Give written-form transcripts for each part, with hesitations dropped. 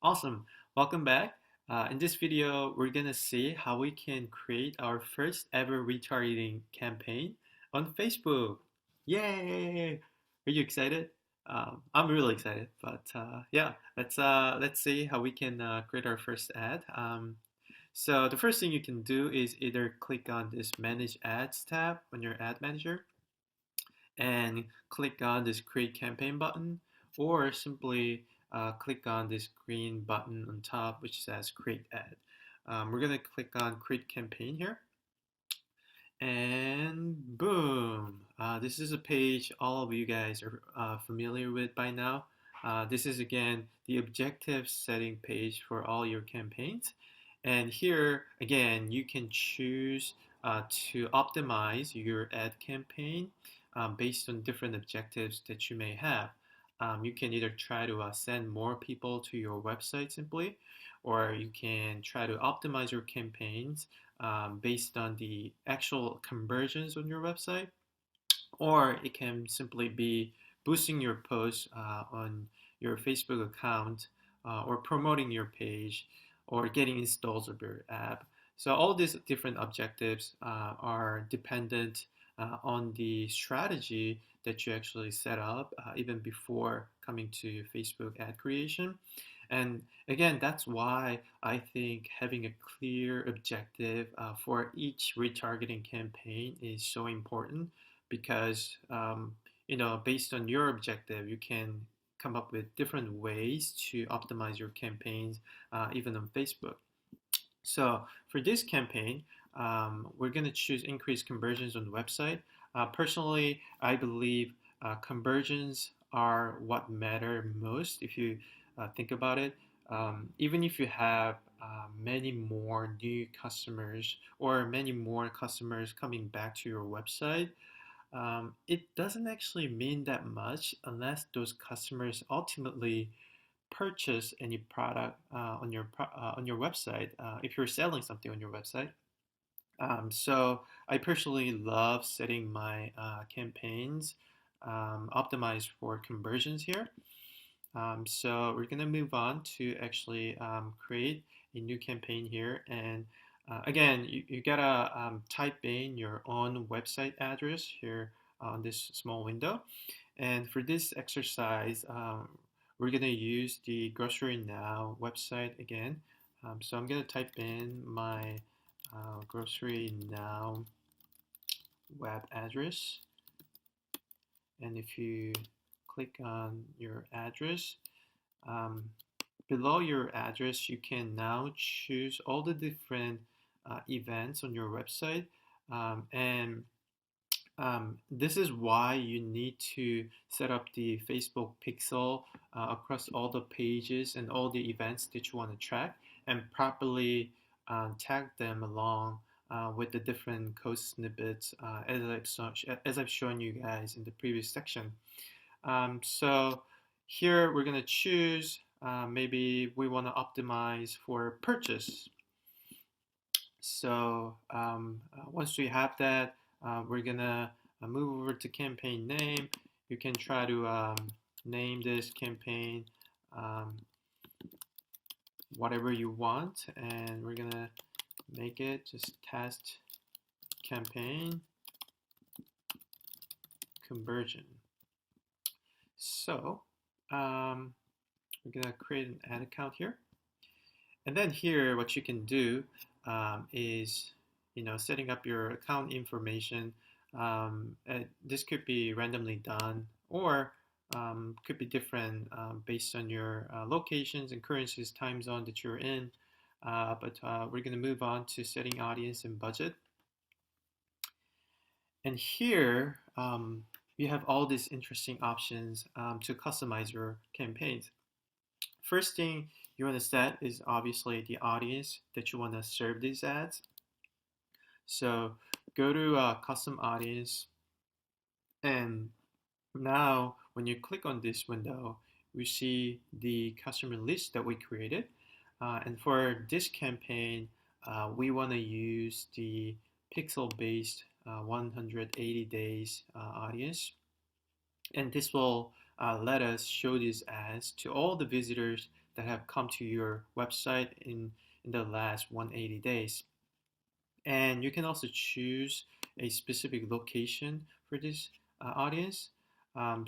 Awesome. Welcome back. In this video, we're gonna see how we can create our first ever retargeting campaign on Facebook. Yay! Are you excited? I'm really excited, but yeah, let's see how we can create our first ad. So the first thing you can do is either click on this Manage Ads tab on your ad manager and click on this Create Campaign button, or simply click on this green button on top which says Create Ad. We're going to click on Create Campaign here, and boom! This is a page all of you guys are familiar with by now. This is again the objective setting page for all your campaigns. And here again, you can choose to optimize your ad campaign based on different objectives that you may have. You can either try to send more people to your website simply, or you can try to optimize your campaigns based on the actual conversions on your website, or it can simply be boosting your posts on your Facebook account, or promoting your page, or getting installs of your app. So all these different objectives are dependent on the strategy that you actually set up even before coming to Facebook ad creation. And again, that's why I think having a clear objective for each retargeting campaign is so important, because based on your objective, you can come up with different ways to optimize your campaigns, even on Facebook. So for this campaign, we're going to choose increase conversions on the website. Personally, I believe conversions are what matter most if you think about it. Even if you have many more new customers or many more customers coming back to your website, it doesn't actually mean that much unless those customers ultimately purchase any product on your website, if you're selling something on your website. So I personally love setting my campaigns optimized for conversions here. So we're gonna move on to actually create a new campaign here, and again, you gotta type in your own website address here on this small window. And for this exercise, we're gonna use the Grocery Now website again. So I'm gonna type in my Grocery Now web address, and if you click on your address, um, below your address, you can now choose all the different events on your website. And this is why you need to set up the Facebook pixel across all the pages and all the events that you want to track, and properly tag them along with the different code snippets as I've shown you guys in the previous section. So here we're going to choose, maybe we want to optimize for purchase. So once we have that, we're going to move over to campaign name. You can try to name this campaign whatever you want, and we're going to make it just test campaign conversion. So we're going to create an ad account here. And then here, what you can do is, setting up your account information. This could be randomly done, or could be different based on your locations and currencies, time zone that you're in. But we're going to move on to setting audience and budget. And here, you have all these interesting options to customize your campaigns. First thing you want to set is obviously the audience that you want to serve these ads. So go to custom audience, and now when you click on this window, we see the customer list that we created. And for this campaign, we want to use the pixel-based 180 days audience. And this will let us show these ads to all the visitors that have come to your website in the last 180 days. And you can also choose a specific location for this audience. You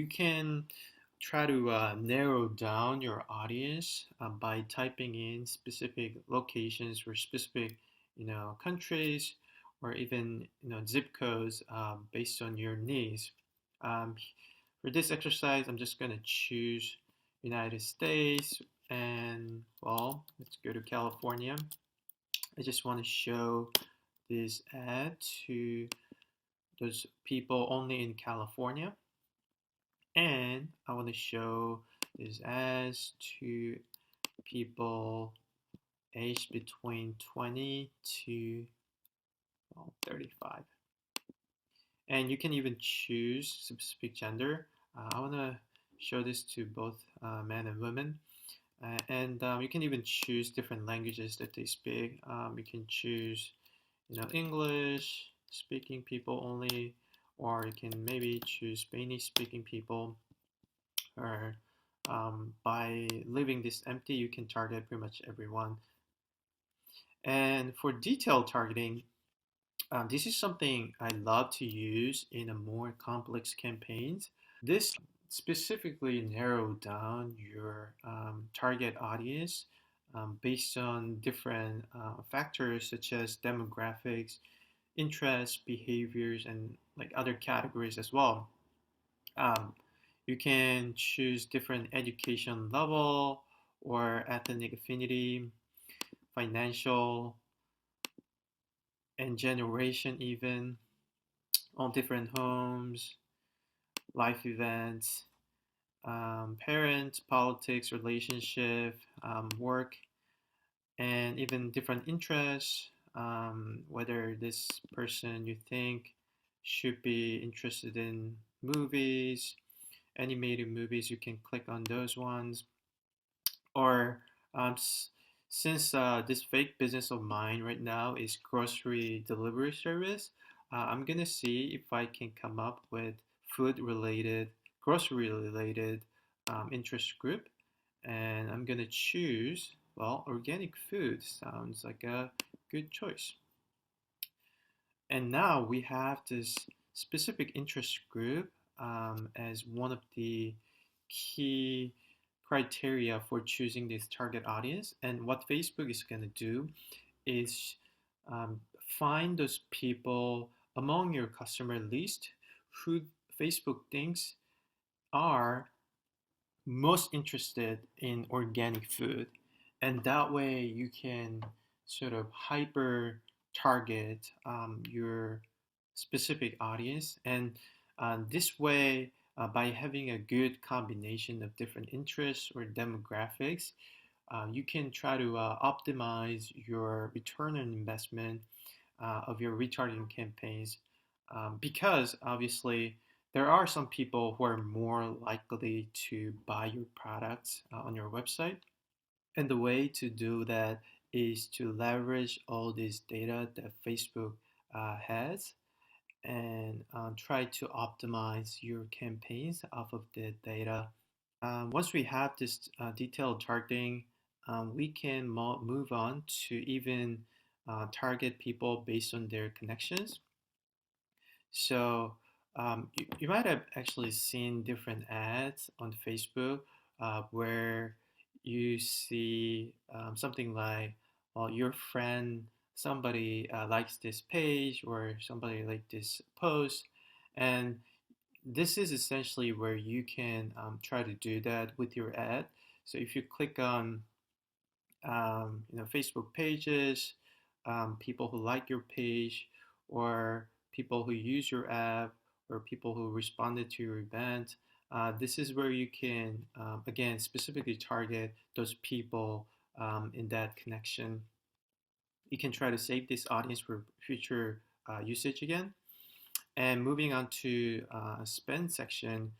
can try to narrow down your audience by typing in specific locations for specific, countries, or even zip codes based on your needs. Um, for this exercise, I'm just going to choose United States, and well, let's go to California. I just want to show this ad to those people only in California. And I want to show this ads to people aged between 20 to 35. And you can even choose specific gender. I want to show this to both men and women. And you can even choose different languages that they speak. You can choose, English speaking people only, or you can maybe choose Spanish speaking people. Or by leaving this empty, you can target pretty much everyone. And for detailed targeting, this is something I love to use in a more complex campaigns. This specifically narrow down your target audience based on different factors such as demographics, interests, behaviors, and like other categories as well. Um, you can choose different education level or ethnic affinity, financial, and generation even, all different homes, life events, parents, politics, relationship, work, and even different interests. Whether this person you think should be interested in movies, animated movies, you can click on those ones. Or since this fake business of mine right now is grocery delivery service, I'm gonna see if I can come up with food related, grocery related interest group, and I'm gonna choose, well, organic food sounds like a good choice. And now we have this specific interest group as one of the key criteria for choosing this target audience. And what Facebook is going to do is um, find those people among your customer list who Facebook thinks are most interested in organic food. And that way you can sort of hyper target your specific audience. And this way, by having a good combination of different interests or demographics, you can try to optimize your return on investment of your retargeting campaigns because obviously there are some people who are more likely to buy your products on your website. And the way to do that is to leverage all this data that Facebook has and try to optimize your campaigns off of the data. Once we have this detailed targeting, we can move on to even target people based on their connections. So you might have actually seen different ads on Facebook where you see something like, well, your friend, somebody likes this page or somebody liked this post. And this is essentially where you can try to do that with your ad. So if you click on Facebook pages, people who like your page, or people who use your app, or people who responded to your event. This is where you can, again, specifically target those people in that connection. You can try to save this audience for future usage again. And moving on to spend section,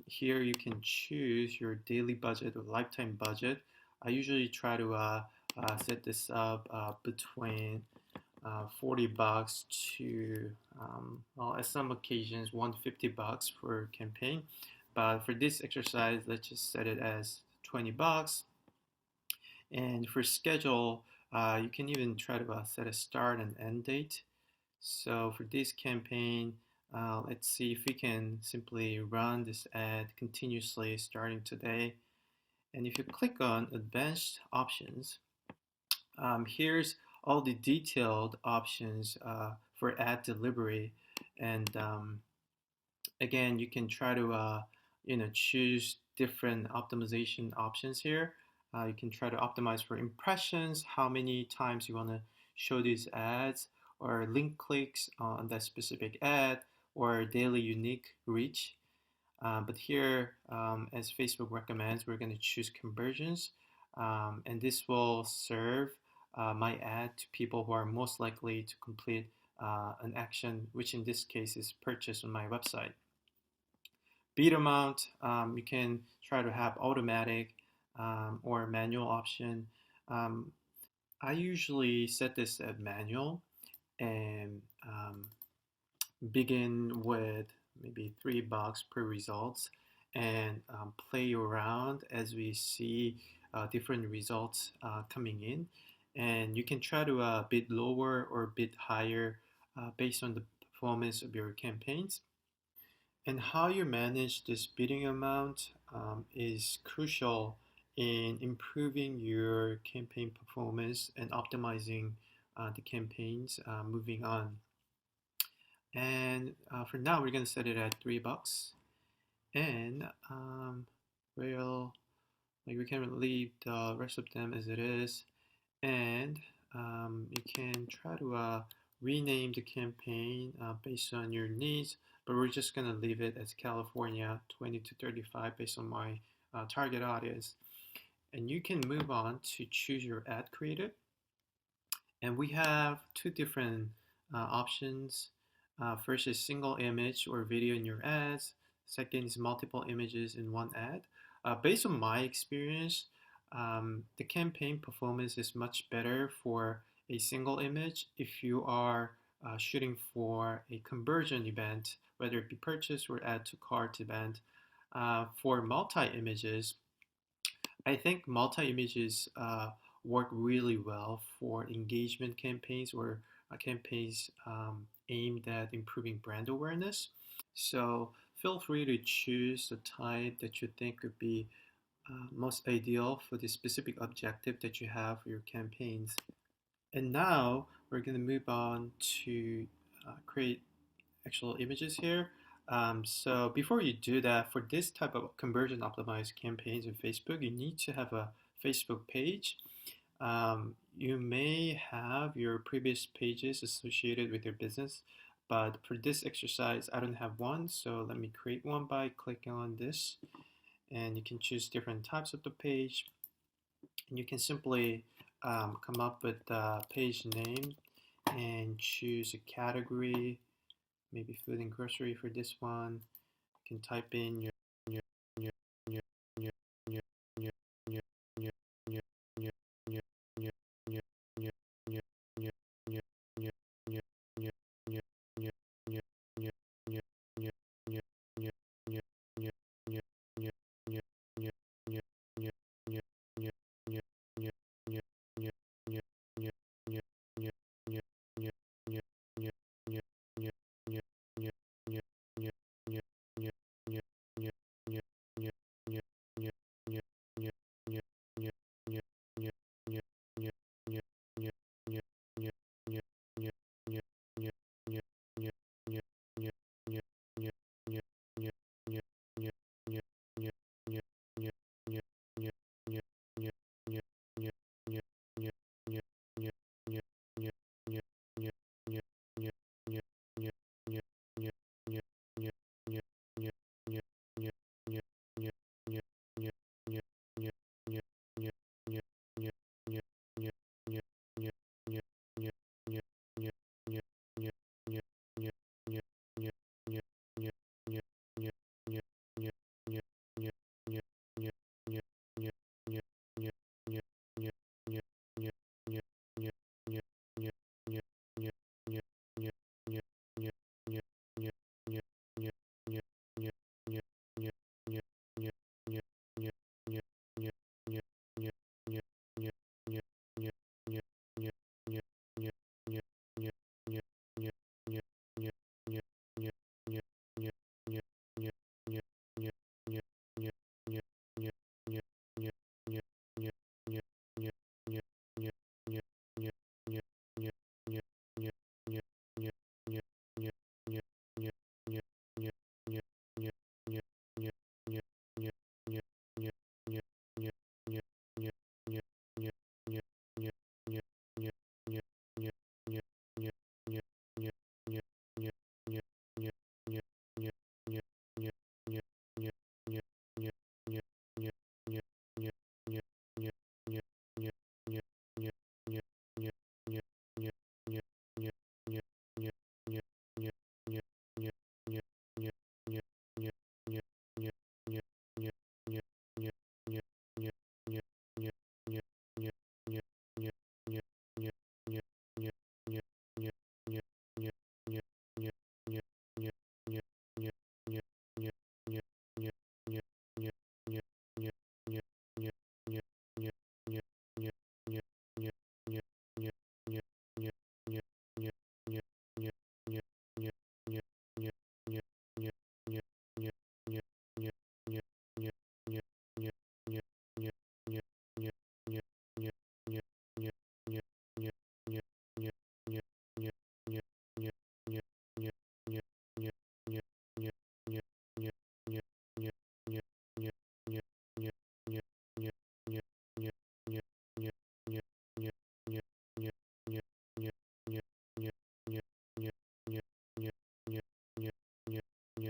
here you can choose your daily budget or lifetime budget. I usually try to set this up between $40 to, well, at some occasions, $150 for campaign. But for this exercise, let's just set it as $20. And for schedule, you can even try to set a start and end date. So for this campaign, let's see if we can simply run this ad continuously starting today. And if you click on advanced options, here's all the detailed options for ad delivery. And again, you can try to choose different optimization options here. You can try to optimize for impressions, how many times you want to show these ads, or link clicks on that specific ad, or daily unique reach. But here, as Facebook recommends, we're going to choose conversions, and this will serve my ad to people who are most likely to complete an action, which in this case is purchase on my website. Bid amount, you can try to have automatic or manual option. I usually set this at manual and begin with maybe $3 per results and play around as we see different results coming in. And you can try to bid lower or bid higher based on the performance of your campaigns. And how you manage this bidding amount is crucial in improving your campaign performance and optimizing the campaigns moving on. And for now, we're going to set it at $3. And we'll, we can leave the rest of them as it is. And you can try to rename the campaign based on your needs, but we're just going to leave it as California 20 to 35 based on my target audience. And you can move on to choose your ad creative. And we have two different options. First is single image or video in your ads. Second is multiple images in one ad. Based on my experience, the campaign performance is much better for a single image if you are shooting for a conversion event, whether it be purchase or add to cart event. For multi-images, I think multi-images work really well for engagement campaigns or campaigns aimed at improving brand awareness. So feel free to choose the type that you think would be most ideal for the specific objective that you have for your campaigns. And now we're going to move on to create actual images here. So before you do that, for this type of conversion optimized campaigns in Facebook, you need to have a Facebook page. You may have your previous pages associated with your business, but for this exercise, I don't have one. So let me create one by clicking on this, and you can choose different types of the page. And you can simply come up with the page name and choose a category, maybe food and grocery for this one. You can type in